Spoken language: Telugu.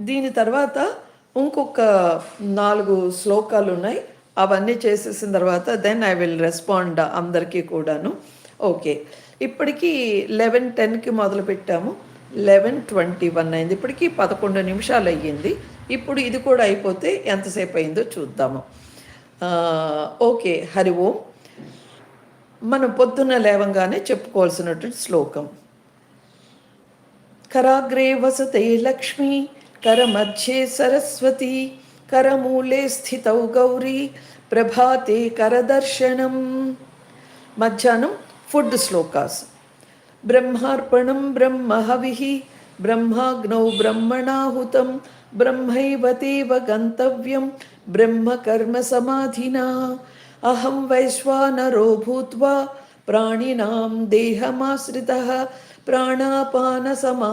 దీని తర్వాత ఇంకొక 4 శ్లోకాలు ఉన్నాయి. అవన్నీ చేసేసిన తర్వాత దెన్ ఐ విల్ రెస్పాండ్ అందరికీ కూడాను. ఓకే, ఇప్పటికీ 11:10కి మొదలుపెట్టాము. 11:21 అయింది. ఇప్పటికీ 11 నిమిషాలు అయ్యింది. ఇప్పుడు ఇది కూడా అయిపోతే ఎంతసేపు అయిందో చూద్దాము. ఓకే, హరి ఓం. మనం పొద్దున్న లేవంగానే చెప్పుకోవాల్సినటువంటి శ్లోకం. कराग्रे वसते लक्ष्मी, करमध्ये सरस्वती, करमूले स्थितौ गौरी, ప్రభాతే కరదర్శనం. మధ్యాహ్నం ఫుడ్ శ్లోకాస్. బ్రహ్మార్పణం బ్రహ్మహవిః, బ్రహ్మాగ్నౌ బ్రహ్మణాహుతం, బ్రహ్మైవతేవ గంతవ్యం బ్రహ్మకర్మ సమాధినా. అహం వైశ్వానరో భూత్వా ప్రాణినాం దేహమాశ్రితః ప్రాణాపాన సమా